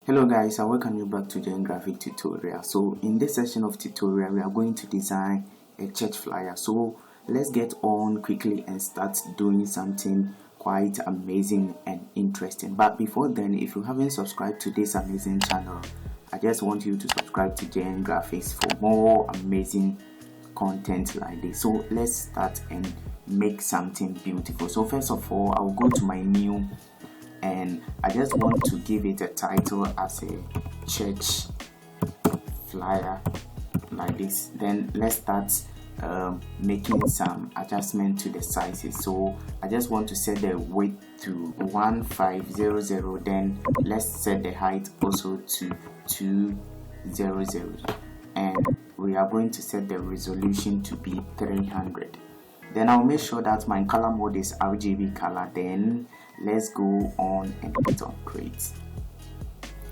Hello guys, I welcome you back to the graphic tutorial. So in this session of tutorial we are going to design a church flyer. So let's get on quickly and start doing something quite amazing and interesting. But before then, if you haven't subscribed to this amazing channel, I just want you to subscribe to JN Graphics for more amazing content like this. So let's start and make something beautiful. So first of all, I'll go to my new, and I just want to give it a title as a church flyer like this. Then let's start making some adjustment to the sizes. So I just want to set the width to 1500, then let's set the height also to 200, and we are going to set the resolution to be 300. Then I'll make sure that my color mode is RGB color. Then let's go on and hit on create.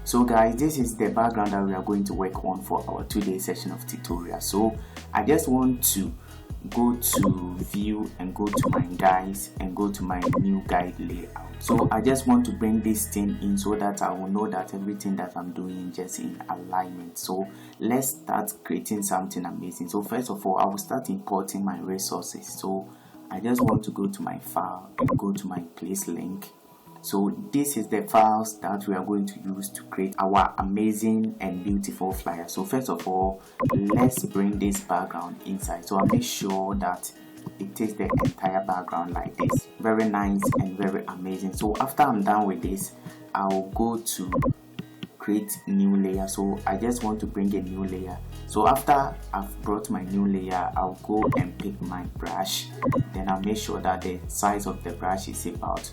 So guys, this is the background that we are going to work on for our 2-day session of tutorial. So I just want to go to view and go to my guides and go to my new guide layout. So I just want to bring this thing in so that I will know that everything that I'm doing is just in alignment. So let's start creating something amazing. So first of all, I will start importing my resources. So I just want to go to my file and go to my place link. So this is the files that we are going to use to create our amazing and beautiful flyer. So first of all, let's bring this background inside. So I'll make sure that it takes the entire background like this. Very nice and very amazing. So after I'm done with this, I'll go to create new layer. So I just want to bring a new layer. So after I've brought my new layer, I'll go and pick my brush. Then I'll make sure that the size of the brush is about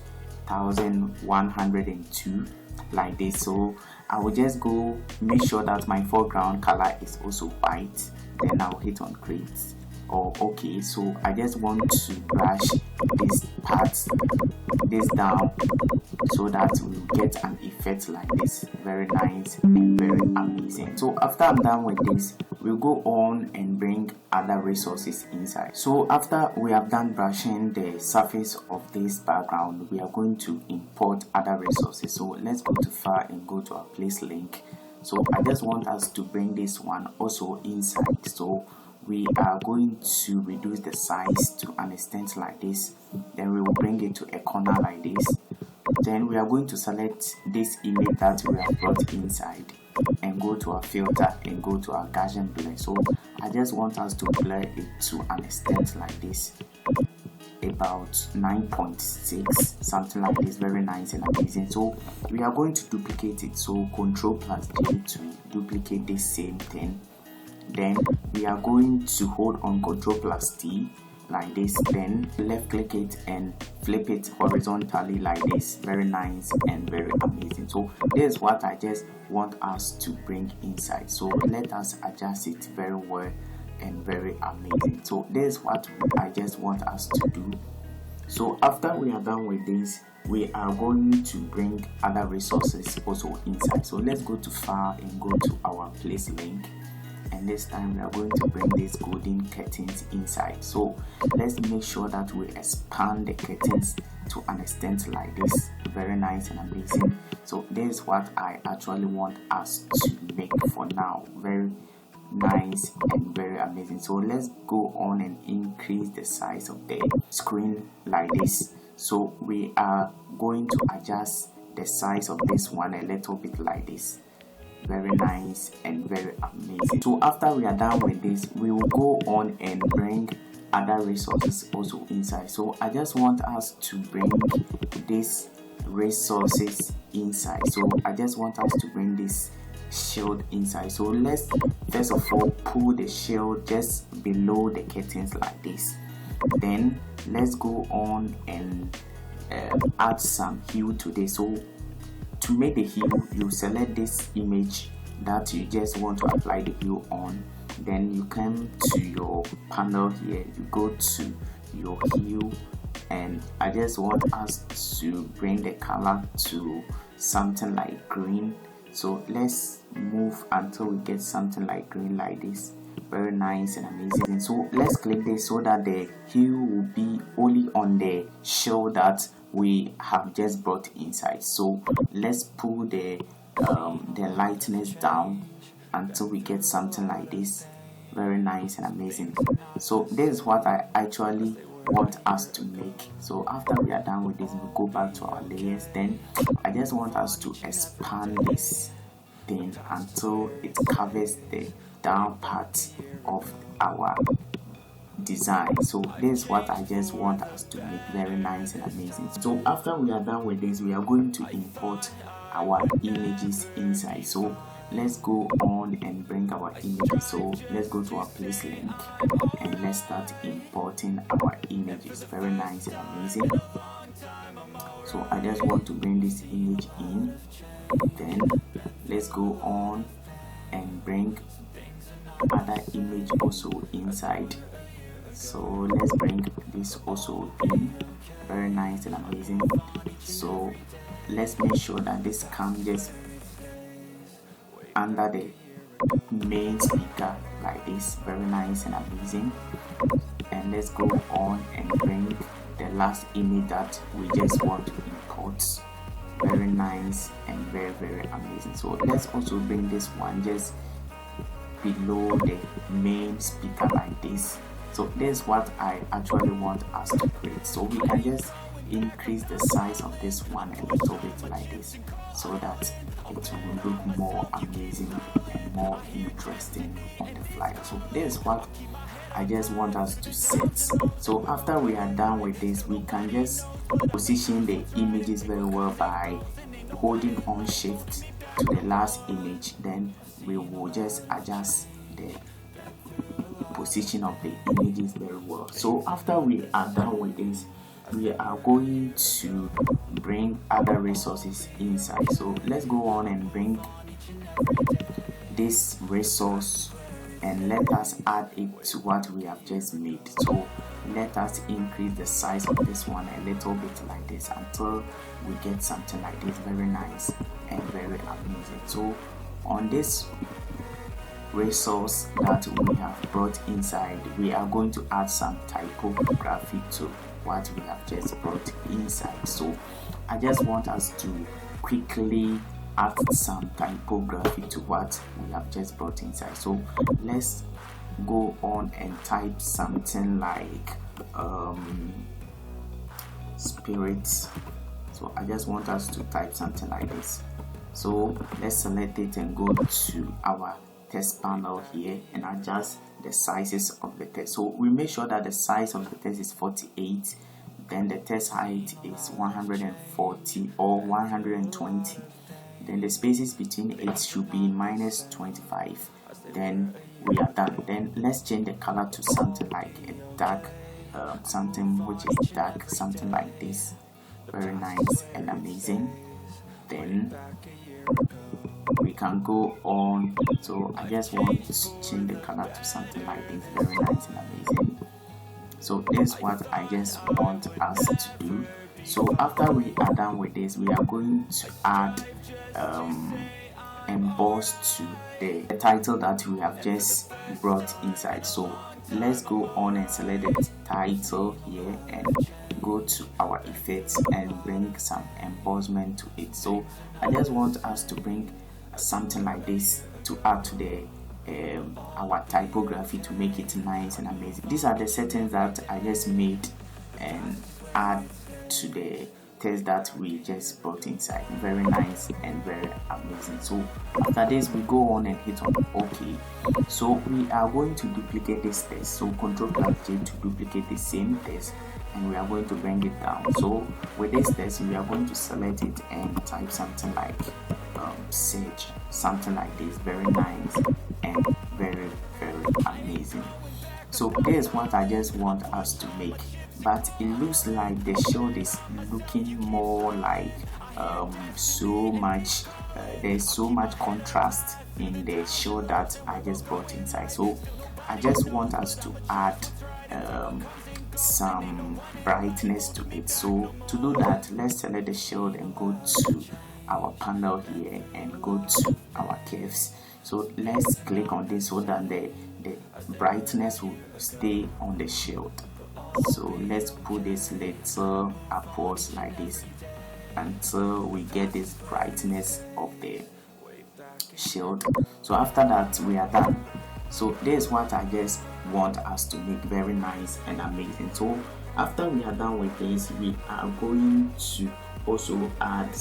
1102 like this. So I will just go make sure that my foreground color is also white. Then I'll hit on create or okay. So I just want to brush this part, this down, so that we get an effect like this. Very nice and very amazing. So after I'm done with this, we'll go on and bring other resources inside. So after we have done brushing the surface of this background, we are going to import other resources. So let's go to file and go to our place link. So I just want us to bring this one also inside. So we are going to reduce the size to an extent like this. Then we will bring it to a corner like this. Then we are going to select this image that we have brought inside and go to our filter and go to our Gaussian blur. So I just want us to blur it to an extent like this, about 9.6, something like this. Very nice and amazing. So we are going to duplicate it. So Ctrl+J to duplicate this same thing. Then we are going to hold on Ctrl+T like this, then left click it and flip it horizontally like this. Very nice and very amazing. So this is what I just want us to bring inside. So let us adjust it very well and very amazing. So this is what I just want us to do. So after we are done with this, we are going to bring other resources also inside. So let's go to file and go to our place link. And this time we are going to bring these golden curtains inside. So let's make sure that we expand the curtains to an extent like this. Very nice and amazing. So this is what I actually want us to make for now. Very nice and very amazing. So let's go on and increase the size of the screen like this. So we are going to adjust the size of this one a little bit like this. Very nice and very amazing. So after we are done with this, we will go on and bring other resources also inside. So I just want us to bring these resources inside. So I just want us to bring this shield inside. So let's first of all pull the shield just below the curtains like this. Then let's go on and add some hue to this. So to make the hue, you select this image that you just want to apply the hue on. Then you come to your panel here, you go to your hue, and I just want us to bring the color to something like green. So let's move until we get something like green like this. Very nice and amazing. So let's click this so that the hue will be only on the shell that we have just brought inside. So let's pull the the lightness down until we get something like this, very nice and amazing. So this is what I actually want us to make. So after we are done with this, we go back to our layers. Then I just want us to expand this thing until it covers the down part of our design. So this is what I just want us to make, very nice and amazing. So after we are done with this, we are going to import our images inside. So let's go on and bring our images. So let's go to our place link and let's start importing our images, very nice and amazing. So I just want to bring this image in, then let's go on and bring other image also inside. So let's bring this also in, very nice and amazing. So let's make sure that this comes just under the main speaker like this, very nice and amazing. And let's go on and bring the last image that we just want to import, very nice and very amazing. So let's also bring this one just below the main speaker like this. So this is what I actually want us to create. So we can just increase the size of this one a little bit like this, so that it will look more amazing and more interesting on the flyer. So this is what I just want us to set. So after we are done with this, we can just position the images very well by holding on shift to the last image. Then we will just adjust the position of the images very well. So after we are done with this, we are going to bring other resources inside. So let's go on and bring this resource and let us add it to what we have just made. So let us increase the size of this one a little bit like this until we get something like this, very nice and very amazing. So on this resource that we have brought inside, we are going to add some typography to what we have just brought inside. So I just want us to quickly add some typography to what we have just brought inside. So let's go on and type something like spirit. So I just want us to type something like this. So let's select it and go to our text panel here and adjust the sizes of the text. So we make sure that the size of the text is 48, then the text height is 140 or 120, then the spaces between it should be -25. Then we are done. Then let's change the color to something like a dark, something which is dark, something like this, very nice and amazing. Then we can go on. So I just want to change the color to something like this, very nice and amazing. So this is what I just want us to do. So after we are done with this, we are going to add emboss to the title that we have just brought inside. So let's go on and select the title here and go to our effects and bring some embossment to it. So I just want us to bring something like this to add to the our typography to make it nice and amazing. These are the settings that I just made and add to the text that we just brought inside, very nice and very amazing. So after this, we go on and hit on OK. So we are going to duplicate this text. So Ctrl+J to duplicate the same text, and we are going to bring it down. So with this text, we are going to select it and type something like search, something like this, very nice and very amazing. So this is what I just want us to make, but it looks like the shield is looking more like so much there's so much contrast in the shield that I just brought inside. So I just want us to add some brightness to it. So to do that, let's select the shield and go to our panel here and go to our curves. So let's click on this so that the brightness will stay on the shield. So let's put this little upwards like this until we get this brightness of the shield. So after that we are done. So this is what I just want us to make very nice and amazing. So after we are done with this, we are going to also add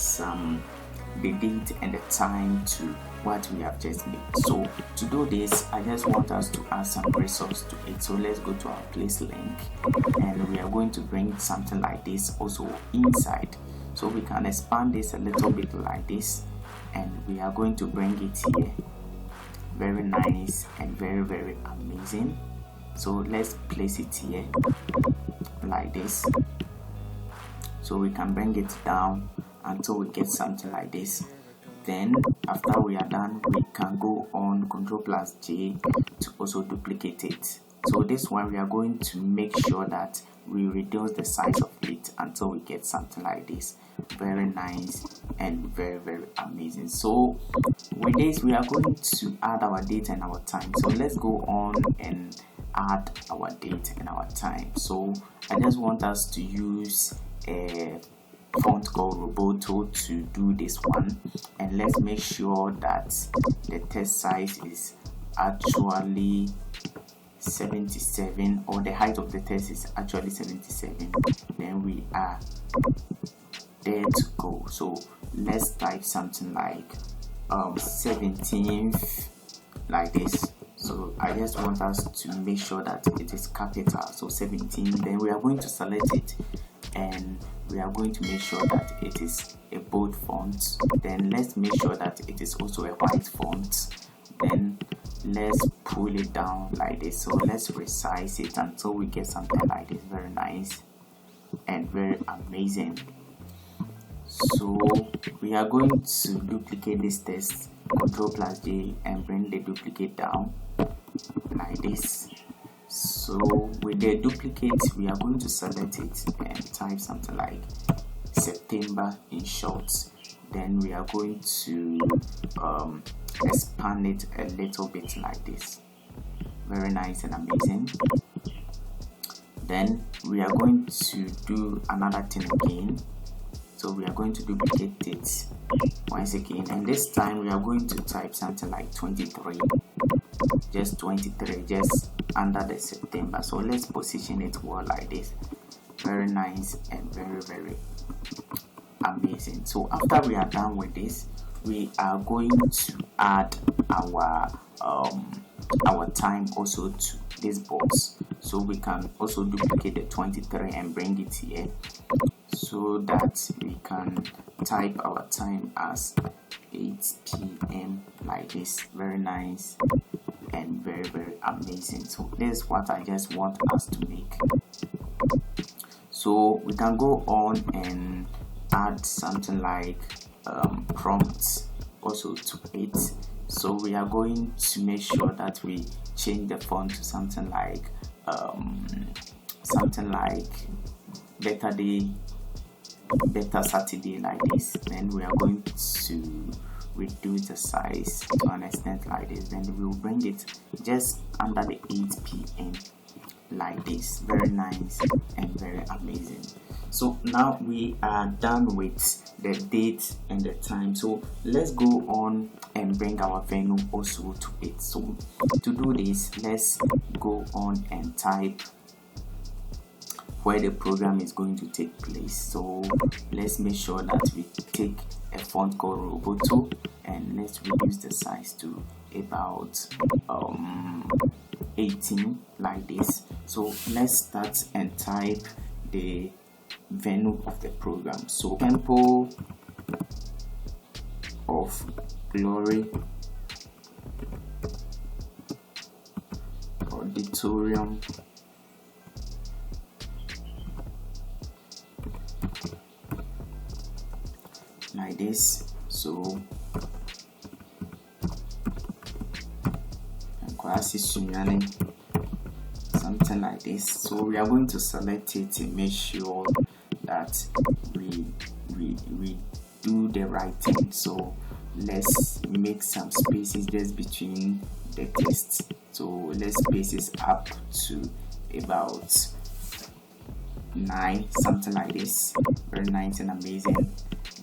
the date and the time to what we have just made. So to do this, I just want us to add some resource to it. So let's go to our place link, and we are going to bring something like this also inside. So we can expand this a little bit like this, and we are going to bring it here. Very nice and very amazing. So let's place it here like this. So we can bring it down until we get something like this. Then after we are done, we can go on Ctrl+J to also duplicate it. So this one we are going to make sure that we reduce the size of it until we get something like this. Very nice and very amazing. So with this, we are going to add our date and our time. So let's go on and add our date and our time. So I just want us to use a font called Roboto to do this one, and let's make sure that the text size is actually 77, or the height of the text is actually 77. Then we are there to go. So let's type something like 17th like this. So I just want us to make sure that it is capital, so 17. Then we are going to select it, and we are going to make sure that it is a bold font. Then let's make sure that it is also a white font. Then let's pull it down like this. So let's resize it until we get something like this. Very nice and very amazing. So we are going to duplicate this text, Ctrl+J, and bring the duplicate down like this. So with the duplicate, we are going to select it and type something like September in short. Then we are going to expand it a little bit like this. Very nice and amazing. Then we are going to do another thing again. So we are going to duplicate it once again, and this time we are going to type something like 23, just 23, just under the September. So let's position it well like this. Very nice and very amazing. So after we are done with this, we are going to add our time also to this box. So we can also duplicate the 23 and bring it here, so that we can type our time as 8 p.m. like this. Very nice and very amazing. So this is what I just want us to make. So we can go on and add something like prompts also to it. So we are going to make sure that we change the font to something like better Saturday like this. Then we are going to reduce the size to an extent like this. Then we will bring it just under the 8 p.m. like this. Very nice and very amazing. So now we are done with the date and the time. So let's go on and bring our venue also to it. So to do this, let's go on and type where the program is going to take place. So let's make sure that we take a font called Roboto, and let's reduce the size to about 18 like this. So let's start and type the venue of the program. So Temple of Glory Auditorium like this. So something like this. So we are going to select it and make sure that we do the right thing. So let's make some spaces just between the text. So let's space this up to about 9, something like this. Very nice and amazing.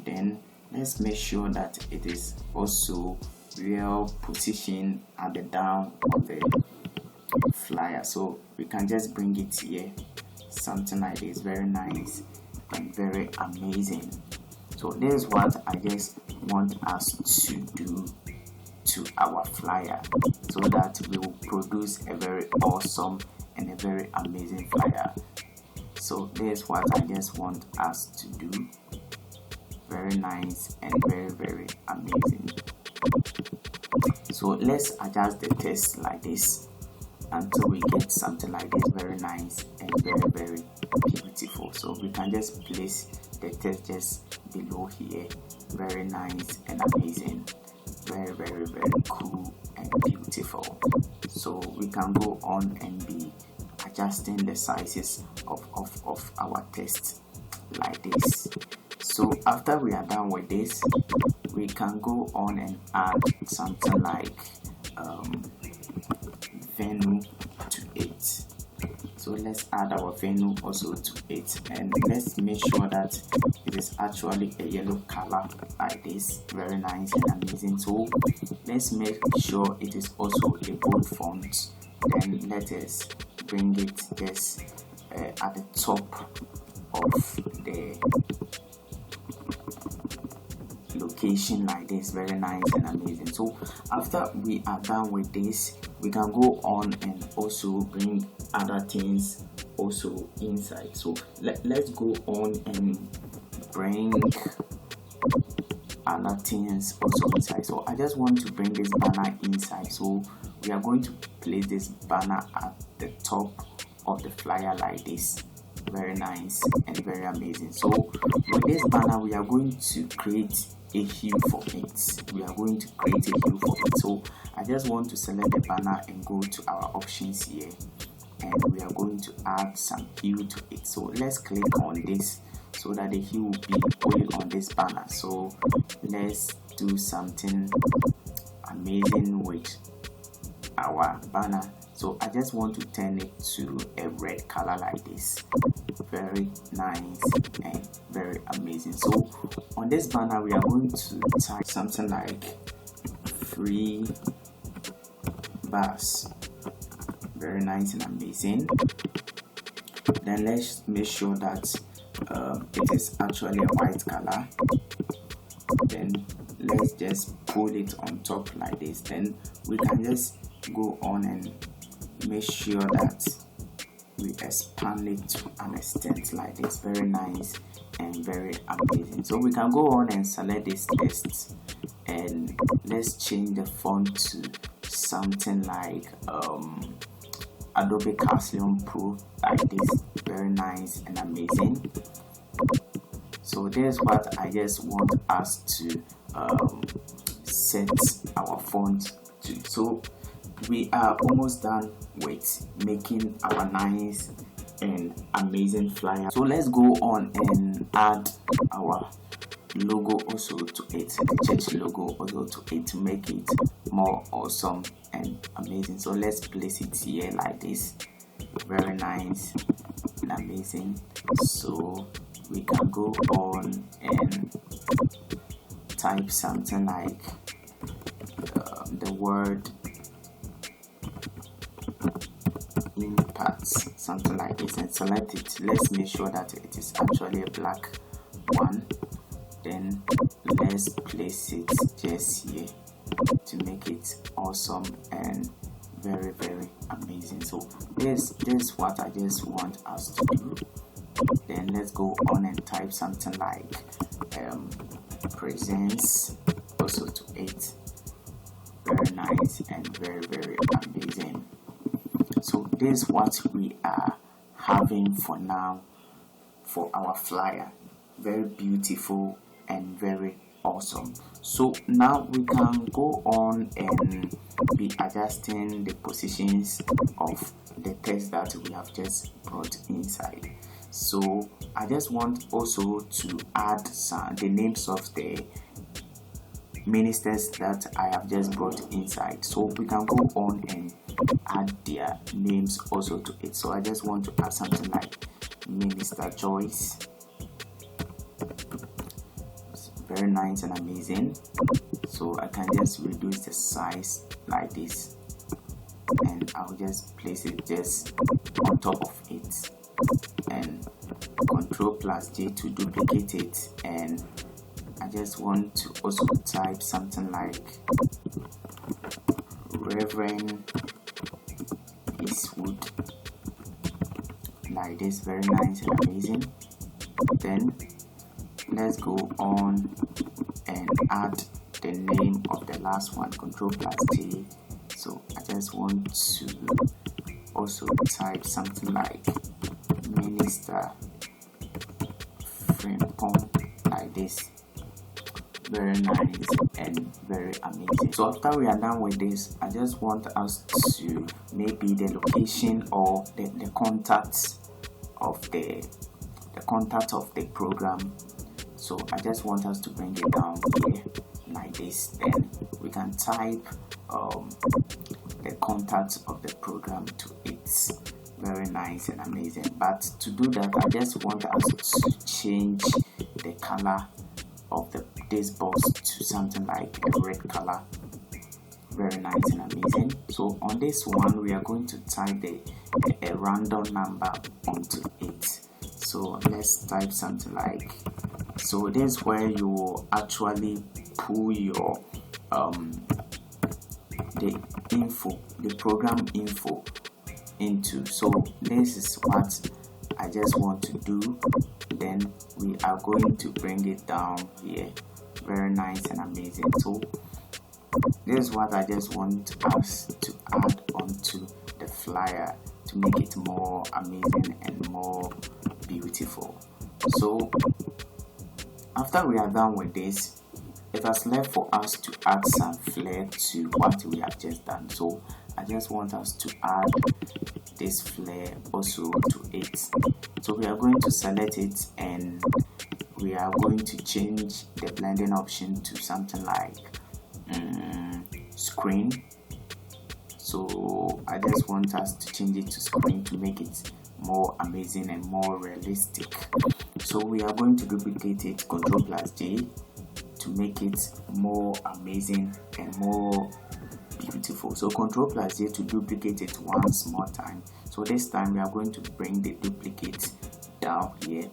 Then let's make sure that it is also real position at the down of the flyer. So we can just bring it here, something like this, very nice and very amazing. So this is what I just want us to do to our flyer, so that we will produce a very awesome and a very amazing flyer. So this is what I just want us to do, very nice and very amazing. So let's adjust the text like this until we get something like this, very nice and very beautiful. So we can just place the text just below here, very nice and amazing, very cool and beautiful. So we can go on and be adjusting the sizes of our text like this. So after we are done with this, we can go on and add something like venue to it. So let's add our venue also to it, and let's make sure that it is actually a yellow color like this, very nice and amazing. So let's make sure it is also a bold font. Then let us bring it just at the top of the location like this, very nice and amazing. So after we are done with this, we can go on and also bring other things also inside. So let's go on and bring other things also inside. So I just want to bring this banner inside. So we are going to place this banner at the top of the flyer like this, very nice and very amazing. So with this banner, we are going to create a hue for it. We are going to create a hue for it. So I just want to select the banner and go to our options here, and we are going to add some hue to it. So let's click on this so that the hue will be only on this banner. So let's do something amazing with our banner. So I just want to turn it to a red color like this, very nice and very amazing. So on this banner, we are going to type something like free bus, very nice and amazing. Then let's make sure that it is actually a white color. Then let's just pull it on top like this. Then we can just go on and make sure that we expand it to an extent like this, very nice and very amazing. So we can go on and select this text, and let's change the font to something like Adobe Caption Pro like this, very nice and amazing. So this is what I just want us to set our font to. So we are almost done with making our nice and amazing flyer. So let's go on and add our logo also to it, the church logo also to it, to make it more awesome and amazing. So let's place it here like this, very nice and amazing. So we can go on and type something like the word impact, something like this, and select it. Let's make sure that it is actually a black one. Then let's place it just here to make it awesome and very amazing. So this is what I just want us to do. Then let's go on and type something like presents also to it, very nice and very amazing. So this is what we are having for now for our flyer, very beautiful and very awesome. So now we can go on and be adjusting the positions of the text that we have just brought inside. So I just want also to add the names of the ministers that I have just brought inside. So we can go on and add their names also to it. So I just want to add something like Minister Joyce, very nice and amazing. So I can just reduce the size like this, and I'll just place it just on top of it, and Ctrl+J to duplicate it. And I just want to also type something like Reverend Eastwood, like this, very nice and amazing. Then let's go on and add the name of the last one, Ctrl+J. So I just want to also type something like Minister Frimpong, like this, very nice and very amazing. So after we are done with this, I just want us to maybe the location or the contacts of the program. So I just want us to bring it down here like this. Then we can type the contacts of the program to it, very nice and amazing. But to do that, I just want us to change the color of this box to something like a red color, very nice and amazing. So on this one, we are going to type a random number onto it. So let's type something like, so this is where you will actually pull your the program info into. So this is what I just want to do. Then we are going to bring it down here, very nice and amazing. So this is what I just want us to add onto the flyer to make it more amazing and more beautiful. So after we are done with this, it has left for us to add some flair to what we have just done. So I just want us to add this flair also to it. So we are going to select it, and we are going to change the blending option to something like screen. So I just want us to change it to screen to make it more amazing and more realistic. So we are going to duplicate it, Ctrl+J, to make it more amazing and more beautiful. So Ctrl+J to duplicate it once more time. So this time we are going to bring the duplicate down here,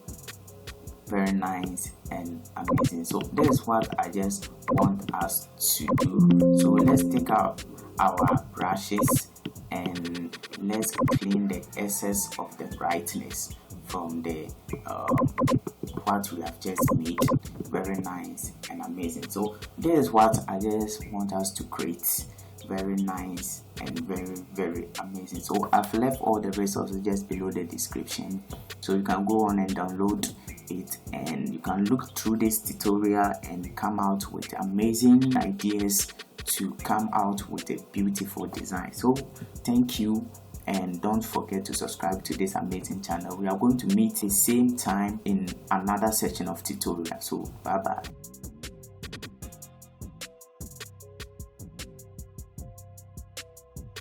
very nice and amazing. So this is what I just want us to do. So let's take out our brushes and let's clean the excess of the brightness from the what we have just made, very nice and amazing. So this is what I just want us to create, very nice and very amazing. So I've left all the resources just below the description, so you can go on and download it, and you can look through this tutorial and come out with amazing ideas to come out with a beautiful design. So thank you, and don't forget to subscribe to this amazing channel. We are going to meet the same time in another section of tutorial. So bye bye.